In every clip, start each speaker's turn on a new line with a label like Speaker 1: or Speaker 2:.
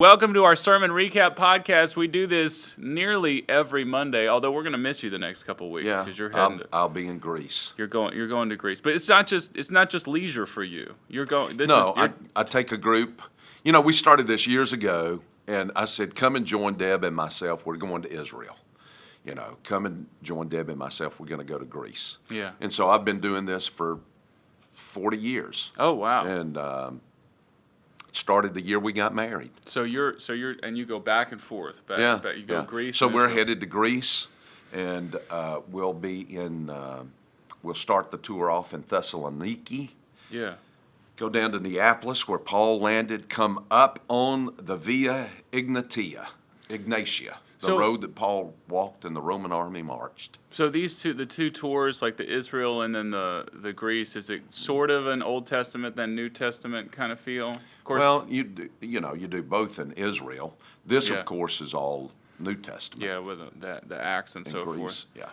Speaker 1: Welcome to our sermon recap podcast. We do this nearly every Monday, although we're going to miss you the next couple of weeks because you're heading.
Speaker 2: I'll be in Greece.
Speaker 1: You're going to Greece, but it's not just leisure for you. You're going.
Speaker 2: I take a group. You know, we started this years ago, and I said, "Come and join Deb and myself. We're going to Israel. You know, come and join Deb and myself. We're going to go to Greece."
Speaker 1: Yeah.
Speaker 2: And so I've been doing this for 40 years.
Speaker 1: Oh wow.
Speaker 2: And started the year we got married.
Speaker 1: So you go back and forth. You go to Greece.
Speaker 2: So we're headed to Greece, and we'll start the tour off in Thessaloniki.
Speaker 1: Yeah.
Speaker 2: Go down to Neapolis, where Paul landed. Come up on the Via Ignatia, the road that Paul walked and the Roman army marched.
Speaker 1: So the two tours, like the Israel and then the Greece, is it sort of an Old Testament then New Testament kind of feel? Of course.
Speaker 2: Well, you do both in Israel. This, of course, is all New Testament.
Speaker 1: Yeah, with the Acts and so
Speaker 2: Greece,
Speaker 1: forth.
Speaker 2: Yeah.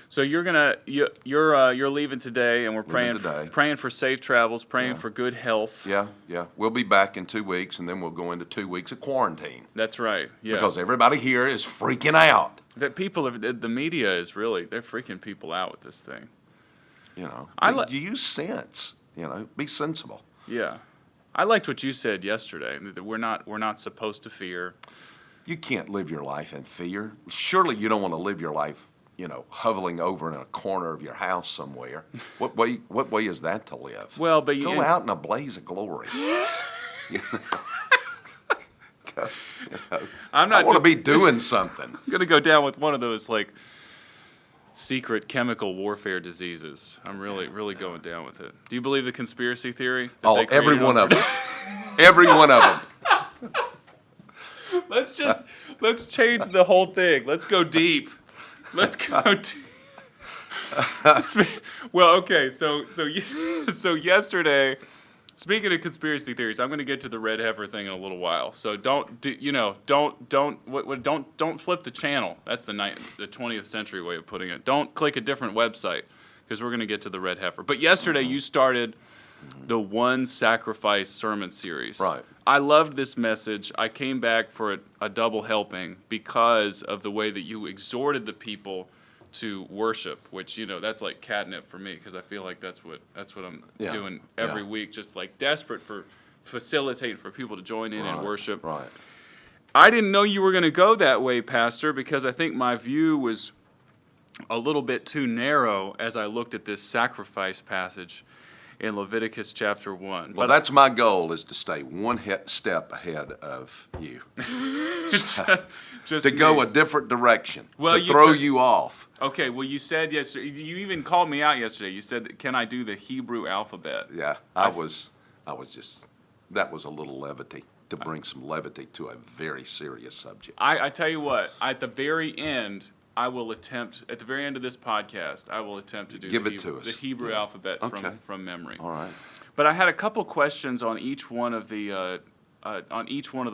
Speaker 1: So you're leaving today, and we're praying for safe travels, praying for good health.
Speaker 2: Yeah. We'll be back in 2 weeks, and then we'll go into 2 weeks of quarantine.
Speaker 1: That's right. Yeah.
Speaker 2: Because everybody here is freaking out.
Speaker 1: That the media is they're freaking people out with this thing.
Speaker 2: You know, you use sense. You know, be sensible.
Speaker 1: Yeah, I liked what you said yesterday. That we're not supposed to fear.
Speaker 2: You can't live your life in fear. Surely you don't want to live your life, hovering over in a corner of your house somewhere. What way is that to live?
Speaker 1: Well, but
Speaker 2: go out in a blaze of glory. I want to be doing something.
Speaker 1: I'm going to go down with one of those secret chemical warfare diseases. I'm really going down with it. Do you believe the conspiracy theory?
Speaker 2: Every one of them. Every one of them.
Speaker 1: Let's change the whole thing. Let's go deep. Let's go deep. Well, okay. So yesterday, speaking of conspiracy theories, I'm going to get to the red heifer thing in a little while. So don't flip the channel. That's the 20th century way of putting it. Don't click a different website because we're going to get to the red heifer. But yesterday you started the One Sacrifice sermon series.
Speaker 2: Right.
Speaker 1: I loved this message. I came back for a double helping because of the way that you exhorted the people to worship, which that's like catnip for me because I feel like that's what I'm doing every week, just like desperate for facilitating for people to join in and worship.
Speaker 2: Right.
Speaker 1: I didn't know you were going to go that way, Pastor, because I think my view was a little bit too narrow as I looked at this sacrifice passage in Leviticus chapter 1.
Speaker 2: Well, that's my goal, is to stay one step ahead of you.
Speaker 1: Just
Speaker 2: to go a different direction,
Speaker 1: to
Speaker 2: throw you off.
Speaker 1: Okay, well, you said yesterday, you even called me out yesterday. You said, can I do the Hebrew alphabet?
Speaker 2: Yeah, that was a little levity, to bring some levity to a very serious subject.
Speaker 1: I tell you what, at the very end of this podcast, I will attempt to do the Hebrew alphabet from memory.
Speaker 2: All right.
Speaker 1: But I had a couple questions on each one of the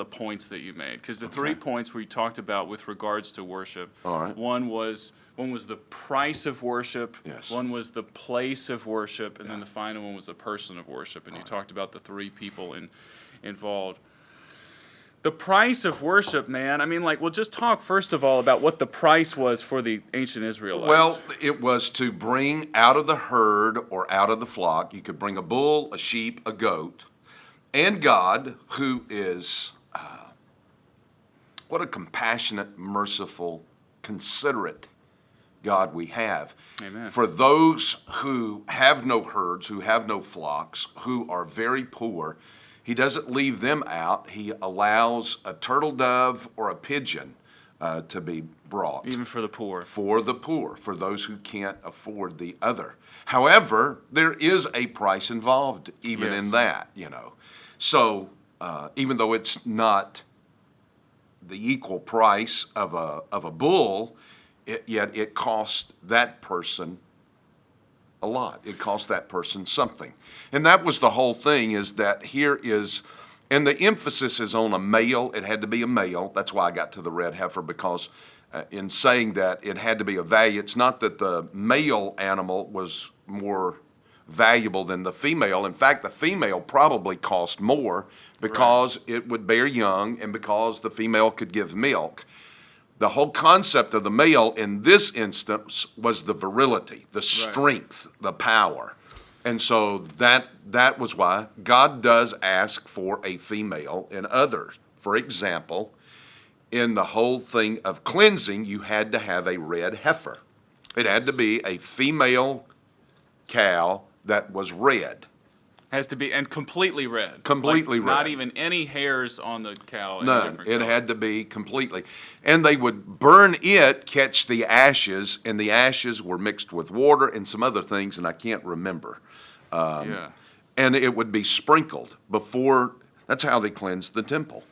Speaker 1: points that you made, because the 3 points we talked about with regards to worship.
Speaker 2: All right.
Speaker 1: One was the price of worship.
Speaker 2: Yes.
Speaker 1: One was the place of worship, and then the final one was the person of worship. And you talked about the 3 people involved. The price of worship, man. I mean, just talk first of all about what the price was for the ancient Israelites.
Speaker 2: Well, it was to bring out of the herd or out of the flock. You could bring a bull, a sheep, a goat, and God, who is, what a compassionate, merciful, considerate God we have.
Speaker 1: Amen.
Speaker 2: For those who have no herds, who have no flocks, who are very poor, He doesn't leave them out. He allows a turtle dove or a pigeon to be brought.
Speaker 1: Even for the poor.
Speaker 2: For the poor, for those who can't afford the other. However, there is a price involved even in that, So even though it's not the equal price of a bull, yet it costs that person a lot. It cost that person something. And that was the whole thing, is that here is, and the emphasis is on a male. It had to be a male. That's why I got to the red heifer, because in saying that it had to be a value, it's not that the male animal was more valuable than the female. In fact, the female probably cost more because it would bear young and because the female could give milk. The whole concept of the male in this instance was the virility, the strength, the power. And so that was why God does ask for a female in others. For example, in the whole thing of cleansing, you had to have a red heifer. It had to be a female cow that was red.
Speaker 1: Has to be, and completely red.
Speaker 2: Completely
Speaker 1: like,
Speaker 2: red.
Speaker 1: Not even any hairs on the cow.
Speaker 2: None. It had to be completely. And they would burn it, catch the ashes, and the ashes were mixed with water and some other things, and I can't remember. And it would be sprinkled before. That's how they cleansed the temple.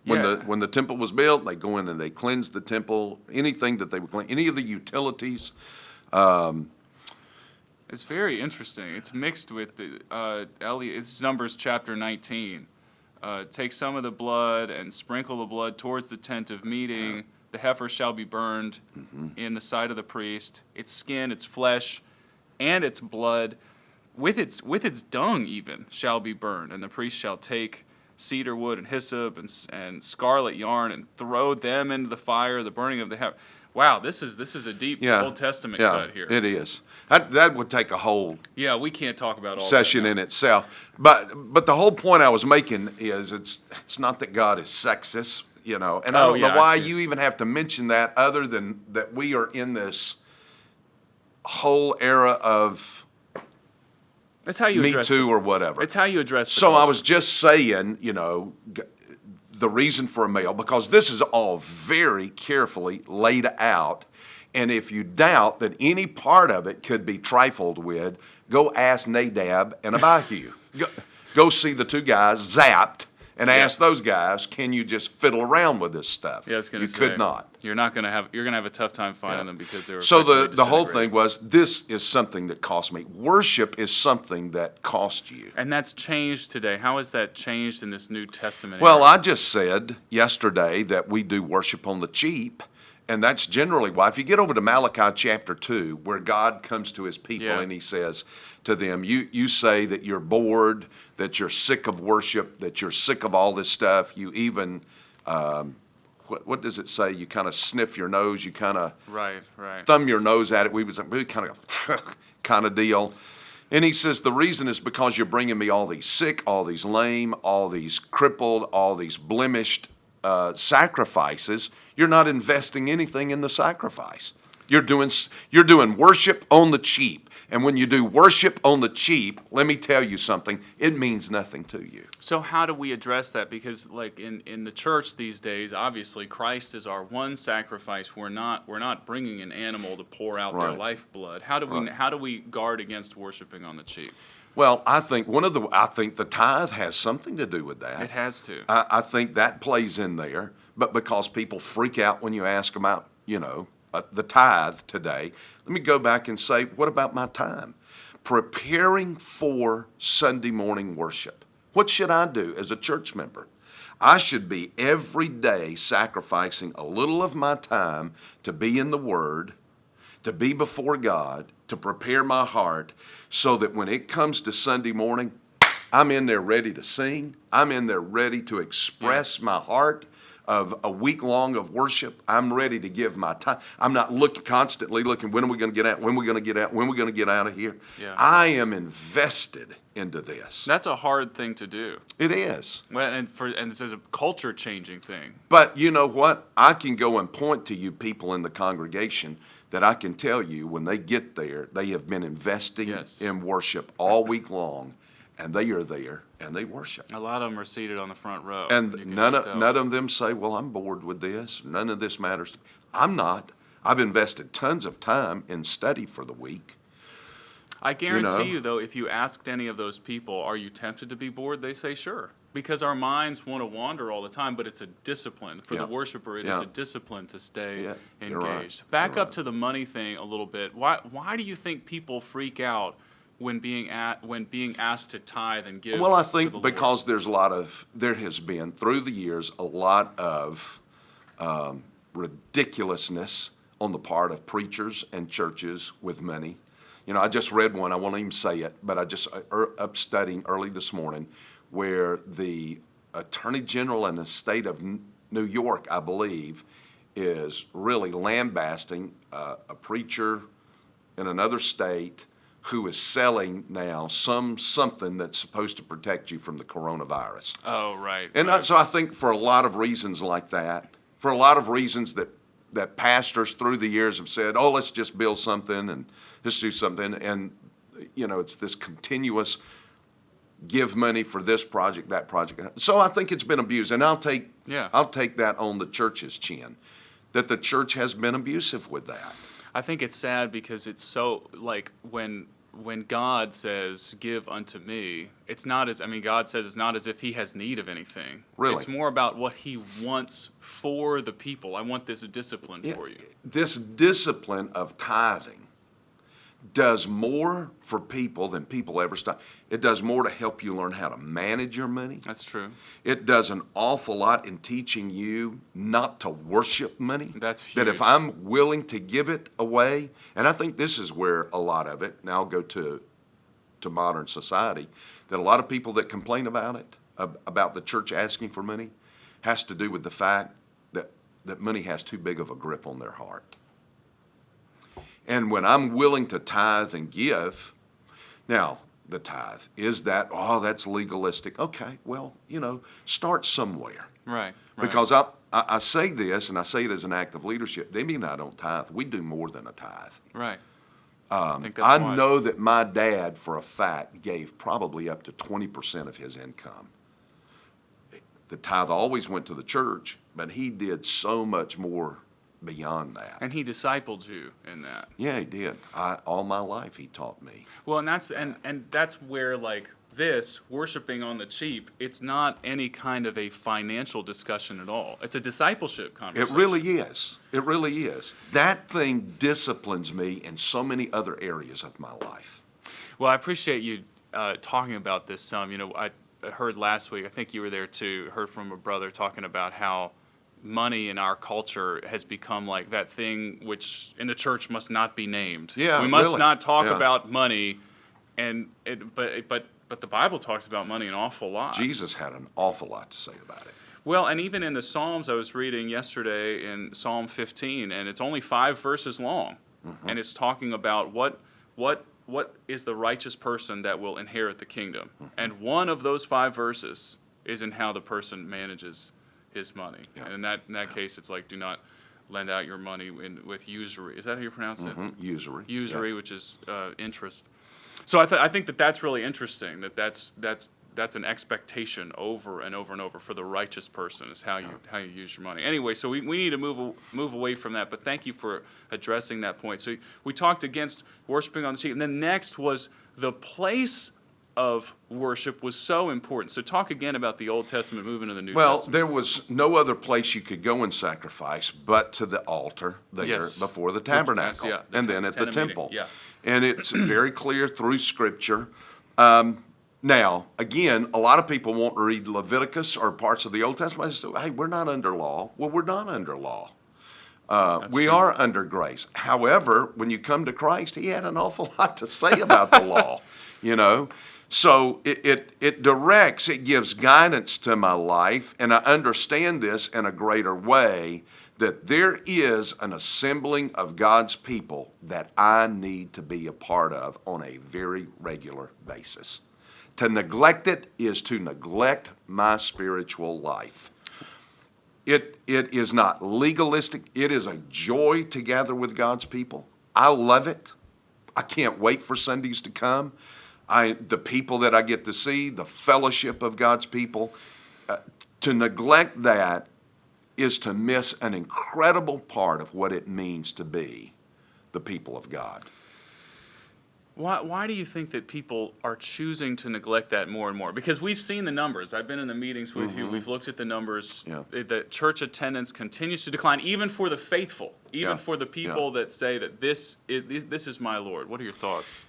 Speaker 2: When the temple was built, they go in and they cleanse the temple. Anything that they would clean, any of the utilities.
Speaker 1: It's very interesting. It's mixed with the it's Numbers chapter 19. Take some of the blood and sprinkle the blood towards the tent of meeting. The heifer shall be burned in the sight of the priest. Its skin, its flesh, and its blood, with its dung even, shall be burned. And the priest shall take cedar wood and hyssop and scarlet yarn and throw them into the fire. The burning of the heifer. Wow, this is a deep Old Testament cut here.
Speaker 2: It is. That would take a whole
Speaker 1: we can't talk about all
Speaker 2: session
Speaker 1: that
Speaker 2: in itself. But the whole point I was making is it's not that God is sexist, and I don't know why you even have to mention that other than that we are in this whole era of
Speaker 1: That's how you
Speaker 2: Me
Speaker 1: address
Speaker 2: Too or whatever.
Speaker 1: It's how you address the
Speaker 2: So
Speaker 1: culture.
Speaker 2: I was just saying, the reason for a male, because this is all very carefully laid out. And if you doubt that any part of it could be trifled with, go ask Nadab and Abihu. Go see the two guys zapped and ask those guys, can you just fiddle around with this stuff?
Speaker 1: Yeah, I was gonna
Speaker 2: you
Speaker 1: say,
Speaker 2: could not.
Speaker 1: You're gonna have a tough time finding them because they were.
Speaker 2: So
Speaker 1: effectively
Speaker 2: the whole
Speaker 1: disintegrated.
Speaker 2: thing was, this is something that cost me. Worship is something that cost you.
Speaker 1: And that's changed today. How has that changed in this New Testament?
Speaker 2: Well,
Speaker 1: era?
Speaker 2: I just said yesterday that we do worship on the cheap, and that's generally why. If you get over to Malachi chapter 2, where God comes to his people and he says to them, you say that you're bored, that you're sick of worship, that you're sick of all this stuff. You even, what does it say? You kind of sniff your nose, you kind of
Speaker 1: right.
Speaker 2: thumb your nose at it. We kind of deal. And he says, the reason is because you're bringing me all these sick, all these lame, all these crippled, all these blemished sacrifices. You're not investing anything in the sacrifice. You're doing worship on the cheap. And when you do worship on the cheap, let me tell you something, it means nothing to you.
Speaker 1: So how do we address that? Because like in the church these days, obviously Christ is our one sacrifice. We're not bringing an animal to pour out their lifeblood. How do we guard against worshiping on the cheap?
Speaker 2: Well, I think the tithe has something to do with that.
Speaker 1: It has to.
Speaker 2: I think that plays in there, but because people freak out when you ask them about, the tithe today, let me go back and say, what about my time? Preparing for Sunday morning worship. What should I do as a church member? I should be every day sacrificing a little of my time to be in the Word, to be before God, to prepare my heart, so that when it comes to Sunday morning, I'm in there ready to sing. I'm in there ready to express my heart of a week long of worship. I'm ready to give my time. I'm not constantly looking, when are we going to get out? When are we going to get out? When are we going to get out of here?
Speaker 1: Yeah.
Speaker 2: I am invested into this.
Speaker 1: That's a hard thing to do.
Speaker 2: It is.
Speaker 1: Well, and it's a culture changing thing.
Speaker 2: But you know what? I can go and point to you people in the congregation that I can tell you when they get there, they have been investing in worship all week long, and they are there and they worship.
Speaker 1: A lot of them are seated on the front row.
Speaker 2: And none of them say, well, I'm bored with this. None of this matters to me. I'm not. I've invested tons of time in study for the week.
Speaker 1: I guarantee you, though, if you asked any of those people, are you tempted to be bored? They say, sure. Because our minds want to wander all the time, but it's a discipline. For the worshiper, it is a discipline to stay engaged.
Speaker 2: Right.
Speaker 1: Back up to the money thing a little bit. Why do you think people freak out when being asked to tithe and give?
Speaker 2: Well, I
Speaker 1: to
Speaker 2: think
Speaker 1: the
Speaker 2: because there has been through the years a lot of ridiculousness on the part of preachers and churches with money. I just read one, I won't even say it, but I just up studying early this morning where the Attorney General in the state of New York, I believe, is really lambasting a preacher in another state who is selling now something that's supposed to protect you from the coronavirus.
Speaker 1: Oh, right.
Speaker 2: And
Speaker 1: right.
Speaker 2: so I think for a lot of reasons like that, for a lot of reasons that pastors through the years have said, oh, let's just build something and just do something. And, it's this continuous give money for this project, that project. So I think it's been abused. And I'll take that on the church's chin, that the church has been abusive with that.
Speaker 1: I think it's sad because it's so, like, when God says, give unto me, it's not as, God says it's not as if he has need of anything.
Speaker 2: Really?
Speaker 1: It's more about what he wants for the people. I want this discipline for you.
Speaker 2: This discipline of tithing does more for people than people ever stop. It does more to help you learn how to manage your money.
Speaker 1: That's true.
Speaker 2: It does an awful lot in teaching you not to worship money.
Speaker 1: That's huge.
Speaker 2: That if I'm willing to give it away, and I think this is where a lot of it, now I'll go to modern society, that a lot of people that complain about it, about the church asking for money, has to do with the fact that money has too big of a grip on their heart. And when I'm willing to tithe and give, now, the tithe, is that, that's legalistic? Okay, well, start somewhere.
Speaker 1: Right.
Speaker 2: Because I say this, and I say it as an act of leadership. Demi and I don't tithe. We do more than a tithe.
Speaker 1: Right. I think that's wise.
Speaker 2: know that my dad, for a fact, gave probably up to 20% of his income. The tithe always went to the church, but he did so much more beyond that.
Speaker 1: And he discipled you in that.
Speaker 2: Yeah, he did. All my life he taught me.
Speaker 1: Well, and that's where, like, this worshiping on the cheap, it's not any kind of a financial discussion at all. It's a discipleship conversation.
Speaker 2: It really is. It really is. That thing disciplines me in so many other areas of my life.
Speaker 1: Well, I appreciate you talking about this some. I heard last week, I think you were there too, heard from a brother talking about how money in our culture has become like that thing which in the church must not be named.
Speaker 2: Yeah,
Speaker 1: we must
Speaker 2: really.
Speaker 1: not talk
Speaker 2: Yeah.
Speaker 1: about money, but the Bible talks about money an awful lot.
Speaker 2: Jesus had an awful lot to say about it.
Speaker 1: Well, and even in the Psalms, I was reading yesterday in Psalm 15, and it's only 5 verses long, and it's talking about what is the righteous person that will inherit the kingdom, and one of those 5 verses is in how the person manages his money.
Speaker 2: Yeah.
Speaker 1: And in that case, it's like, do not lend out your money with usury. Is that how you pronounce it?
Speaker 2: Usury.
Speaker 1: Usury, which is interest. So I think that's really interesting. That's an expectation over and over and over for the righteous person is how you use your money. Anyway, so we need to move away from that. But thank you for addressing that point. So we talked against worshiping on the cheap, and then next was the place of worship was so important. So talk again about the Old Testament movement of the New Testament.
Speaker 2: There was no other place you could go and sacrifice but to the altar there before the tabernacle, and then at the temple.
Speaker 1: Yeah.
Speaker 2: And it's very clear through Scripture. Now, again, a lot of people won't read Leviticus or parts of the Old Testament. They say, hey, we're not under law. Well, we're not under law. We
Speaker 1: true.
Speaker 2: are under grace. However, when you come to Christ, he had an awful lot to say about the law, So it directs, it gives guidance to my life, and I understand this in a greater way, that there is an assembling of God's people that I need to be a part of on a very regular basis. To neglect it is to neglect my spiritual life. It is not legalistic. It is a joy to gather with God's people. I love it. I can't wait for Sundays to come. The people that I get to see, the fellowship of God's people, to neglect that is to miss an incredible part of what it means to be the people of God.
Speaker 1: Why do you think that people are choosing to neglect that more and more? Because we've seen the numbers. I've been in the meetings with you. We've looked at the numbers.
Speaker 2: Yeah.
Speaker 1: The church attendance continues to decline, even for the faithful, even for the people that say that this is my Lord. What are your thoughts?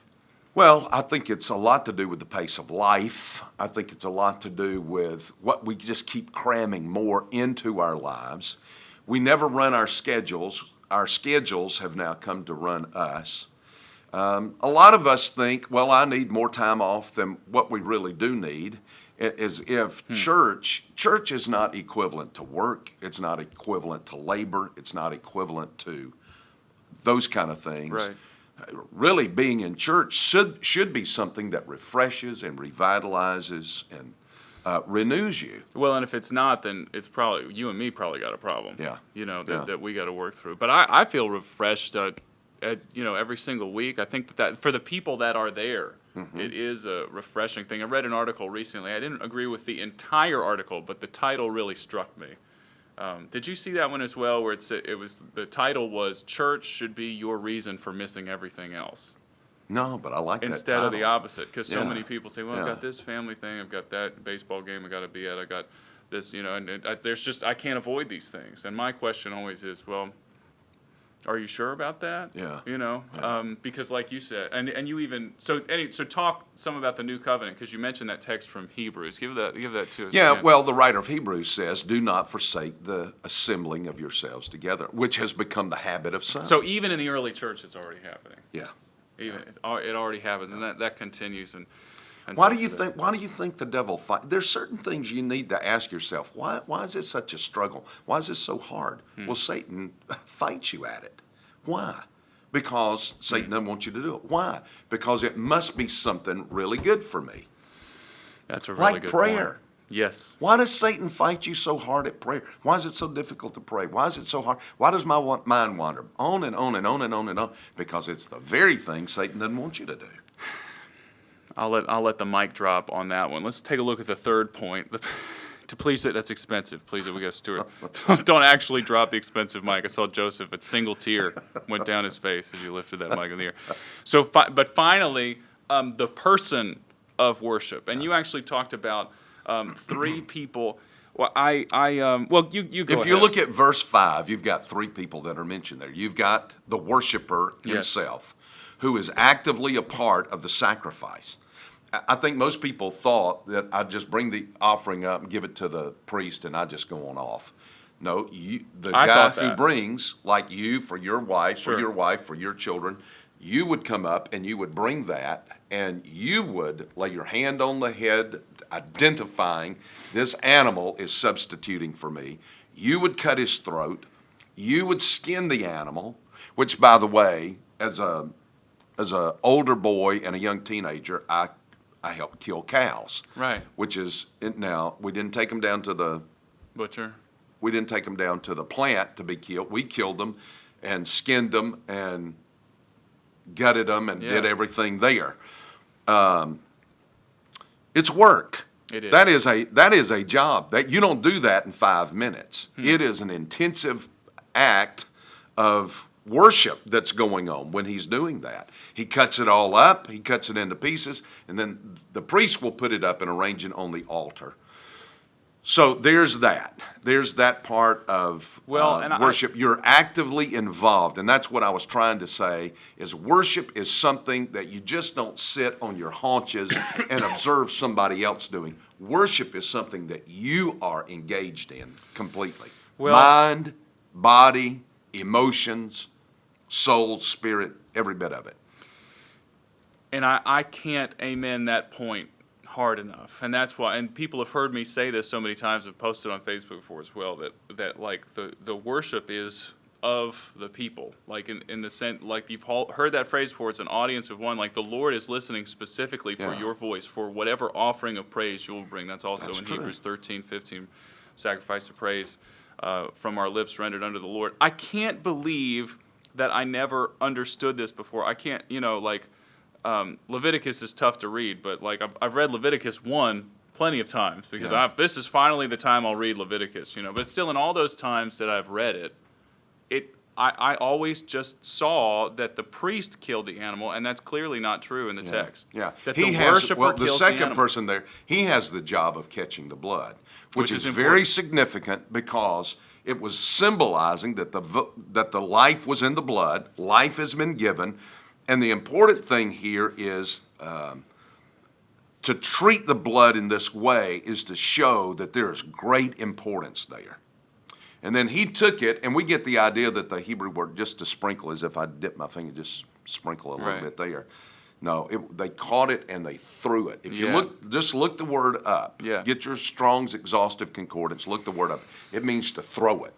Speaker 2: Well, I think it's a lot to do with the pace of life. I think it's a lot to do with what we just keep cramming more into our lives. We never run our schedules. Our schedules have now come to run us. A lot of us think, well, I need more time off than what we really do need, as if church is not equivalent to work, it's not equivalent to labor, it's not equivalent to those kind of things.
Speaker 1: Right.
Speaker 2: Really, being in church should be something that refreshes and revitalizes and renews you.
Speaker 1: Well, and if it's not, then it's probably, you and me probably got a problem.
Speaker 2: Yeah.
Speaker 1: That we got to work through. But I feel refreshed, every single week. I think that for the people that are there, it is a refreshing thing. I read an article recently. I didn't agree with the entire article, but the title really struck me. Did you see that one as well, where the title was "Church should be your reason for missing everything else"?
Speaker 2: No, but I like that
Speaker 1: Instead of the
Speaker 2: title.
Speaker 1: opposite, because so
Speaker 2: Yeah.
Speaker 1: many people say, well, I've got this family thing, I've got that baseball game I got to be at, I got this, I can't avoid these things. And my question always is, well, are you sure about that?
Speaker 2: Yeah.
Speaker 1: Because like you said, and you even, so talk some about the new covenant, because you mentioned that text from Hebrews. Give that to us.
Speaker 2: Yeah,
Speaker 1: again.
Speaker 2: well, the writer of Hebrews says, do not forsake the assembling of yourselves together, which has become the habit of some.
Speaker 1: So even in the early church, it's already happening.
Speaker 2: Yeah.
Speaker 1: Even it already happens, and that continues. And
Speaker 2: Why do you think the devil fight? There's certain things you need to ask yourself. Why is this such a struggle? Why is this so hard? Well, Satan fights you at it. Why? Because Satan doesn't want you to do it. Why? Because it must be something really good for me.
Speaker 1: That's a really
Speaker 2: Like
Speaker 1: good
Speaker 2: prayer.
Speaker 1: point. Yes.
Speaker 2: Why does Satan fight you so hard at prayer? Why is it so difficult to pray? Why is it so hard? Why does my mind wander on and on and on and on and on? Because it's the very thing Satan doesn't want you to do.
Speaker 1: I'll let the mic drop on that one. Let's take a look at the third point. To please it, that's expensive. Please it, we got a steward. Don't actually drop the expensive mic. I saw Joseph, a single tear went down his face as you lifted that mic in the air. So, but finally, the person of worship, and you actually talked about three people. Well, you go
Speaker 2: If
Speaker 1: ahead.
Speaker 2: you look at verse 5, you've got three people that are mentioned there. You've got the worshiper
Speaker 1: Yes.
Speaker 2: himself, who is actively a part of the sacrifice. I think most people thought that I'd just bring the offering up and give it to the priest and I'd just go on off. No, the
Speaker 1: I
Speaker 2: guy
Speaker 1: thought
Speaker 2: who
Speaker 1: that.
Speaker 2: brings, like you, for your wife,
Speaker 1: Sure.
Speaker 2: for your wife, for your children, you would come up and you would bring that and you would lay your hand on the head, identifying this animal is substituting for me. You would cut his throat. You would skin the animal, which, by the way, as a older boy and a young teenager, I helped kill cows.
Speaker 1: Right.
Speaker 2: Which is now we didn't take them down to the
Speaker 1: Butcher.
Speaker 2: we didn't take them down to the plant to be killed. We killed them and skinned them and gutted them and did
Speaker 1: Yeah.
Speaker 2: everything there. It's work.
Speaker 1: It is.
Speaker 2: That is a job. That you don't do that in 5 minutes. It is an intensive act of worship that's going on when he's doing that. He cuts it all up, he cuts it into pieces, and then the priest will put it up and arrange it on the altar. So there's that. There's that part of worship. You're actively involved, and that's what I was trying to say, is worship is something that you just don't sit on your haunches and observe somebody else doing. Worship is something that you are engaged in completely.
Speaker 1: Well-
Speaker 2: Mind, body, emotions, soul, spirit, every bit of it.
Speaker 1: And I can't amen that point hard enough. And that's why, and people have heard me say this so many times, I've posted on Facebook before as well, that like the worship is of the people. Like in the sense, like you've heard that phrase before, it's an audience of one. Like the Lord is listening specifically for
Speaker 2: Yeah.
Speaker 1: your voice, for whatever offering of praise you will bring. That's also
Speaker 2: That's
Speaker 1: in
Speaker 2: true.
Speaker 1: Hebrews 13:15, sacrifice of praise from our lips rendered unto the Lord. I can't believe that I never understood this before. I can't, Leviticus is tough to read, but like I've read Leviticus 1 plenty of times because
Speaker 2: Yeah.
Speaker 1: this is finally the time I'll read Leviticus, But still, in all those times that I've read it, I always just saw that the priest killed the animal, and that's clearly not true in the text.
Speaker 2: Yeah.
Speaker 1: That
Speaker 2: He
Speaker 1: the
Speaker 2: has,
Speaker 1: worshiper
Speaker 2: well, the
Speaker 1: kills
Speaker 2: second
Speaker 1: the animal.
Speaker 2: person there, he has the job of catching the blood, which is very
Speaker 1: important.
Speaker 2: significant because it was symbolizing that the life was in the blood, life has been given, and the important thing here is to treat the blood in this way is to show that there is great importance there. And then he took it, and we get the idea that the Hebrew word just to sprinkle, as if I dip my finger, just sprinkle a little
Speaker 1: Right.
Speaker 2: bit there. No, they caught it and they threw it. If you
Speaker 1: Yeah.
Speaker 2: just look the word up.
Speaker 1: Yeah.
Speaker 2: Get your Strong's Exhaustive Concordance, look the word up. It means to throw it.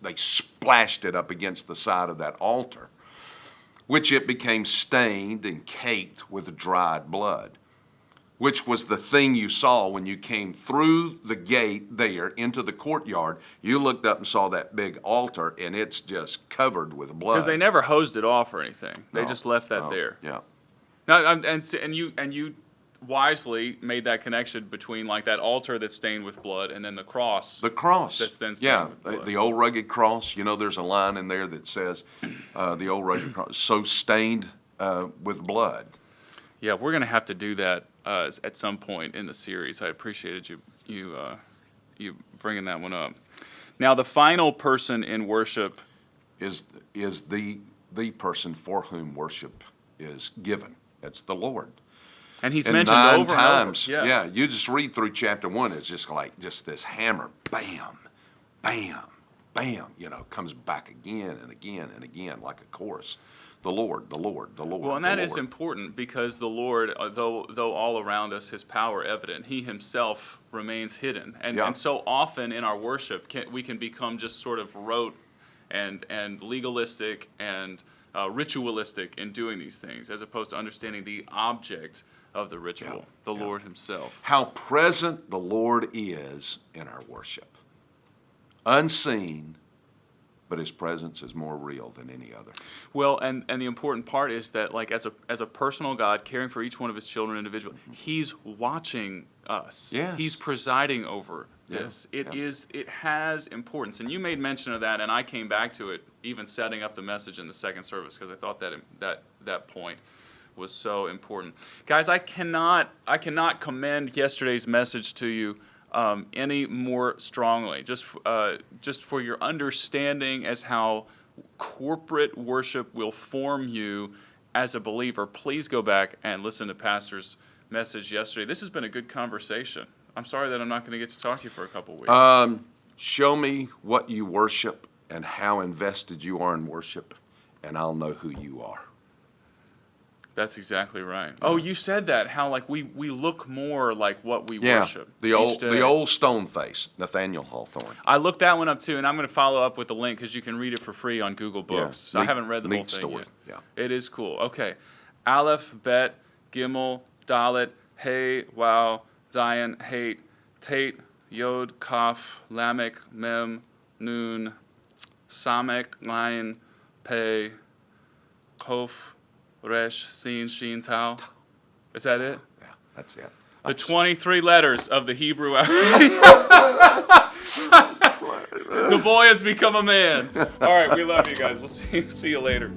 Speaker 2: They splashed it up against the side of that altar, which it became stained and caked with dried blood, which was the thing you saw when you came through the gate there into the courtyard. You looked up and saw that big altar, and it's just covered with blood.
Speaker 1: Because they never hosed it off or anything. They
Speaker 2: No,
Speaker 1: just left that
Speaker 2: no,
Speaker 1: there.
Speaker 2: Yeah.
Speaker 1: Now, and you wisely made that connection between like that altar that's stained with blood and then the cross.
Speaker 2: The cross.
Speaker 1: That's then stained
Speaker 2: yeah,
Speaker 1: with blood.
Speaker 2: the old rugged cross. You know, there's a line in there that says, the old rugged cross, so stained with blood.
Speaker 1: Yeah, we're gonna have to do that at some point in the series. I appreciated you bringing that one up. Now, the final person in worship
Speaker 2: Is the person for whom worship is given. It's the Lord.
Speaker 1: and he's
Speaker 2: And
Speaker 1: mentioned
Speaker 2: 9
Speaker 1: over
Speaker 2: times,
Speaker 1: and over.
Speaker 2: yeah, you just read through chapter 1, it's just like this hammer, bam, bam, bam, comes back again and again and again like a chorus. The Lord, the Lord, the Lord.
Speaker 1: Well, and
Speaker 2: the
Speaker 1: that is
Speaker 2: Lord.
Speaker 1: important because the Lord, though all around us his power evident, he himself remains hidden. And,
Speaker 2: Yeah.
Speaker 1: and so often in our worship, we can become just sort of rote and legalistic and ritualistic in doing these things, as opposed to understanding the object of the ritual, the Lord himself.
Speaker 2: How present the Lord is in our worship. Unseen, but his presence is more real than any other.
Speaker 1: Well, and the important part is that, like, as a personal God caring for each one of his children individually, he's watching us.
Speaker 2: Yes.
Speaker 1: He's presiding over
Speaker 2: Yeah,
Speaker 1: this. It
Speaker 2: yeah.
Speaker 1: it has importance, and you made mention of that, and I came back to it, even setting up the message in the second service, because I thought that point was so important. Guys, I cannot commend yesterday's message to you any more strongly. Just for your understanding as how corporate worship will form you as a believer. Please go back and listen to Pastor's message yesterday. This has been a good conversation. I'm sorry that I'm not going to get to talk to you for a couple weeks.
Speaker 2: Show me what you worship and how invested you are in worship, and I'll know who you are.
Speaker 1: That's exactly right. Oh, you said that, how like we look more like what we
Speaker 2: Yeah,
Speaker 1: worship.
Speaker 2: the
Speaker 1: each day.
Speaker 2: old stone face, Nathaniel Hawthorne.
Speaker 1: I looked that one up too, and I'm going to follow up with the link because you can read it for free on Google Books. So I
Speaker 2: neat-
Speaker 1: haven't read the whole
Speaker 2: neat
Speaker 1: thing
Speaker 2: story,
Speaker 1: yet.
Speaker 2: yeah.
Speaker 1: It is cool. Okay. Aleph, Bet, Gimel, Dalet, Hey, Wow, Zion, Hate, Tate, Yod, Kaf, Lamek, Mem, Nun, Samek, Lion, Pei, Kof, Resh, Sin, Shin, Tau. Is that it?
Speaker 2: Yeah, that's it.
Speaker 1: The 23 letters of the Hebrew alphabet. The boy has become a man. All right, we love you guys. We'll see you later.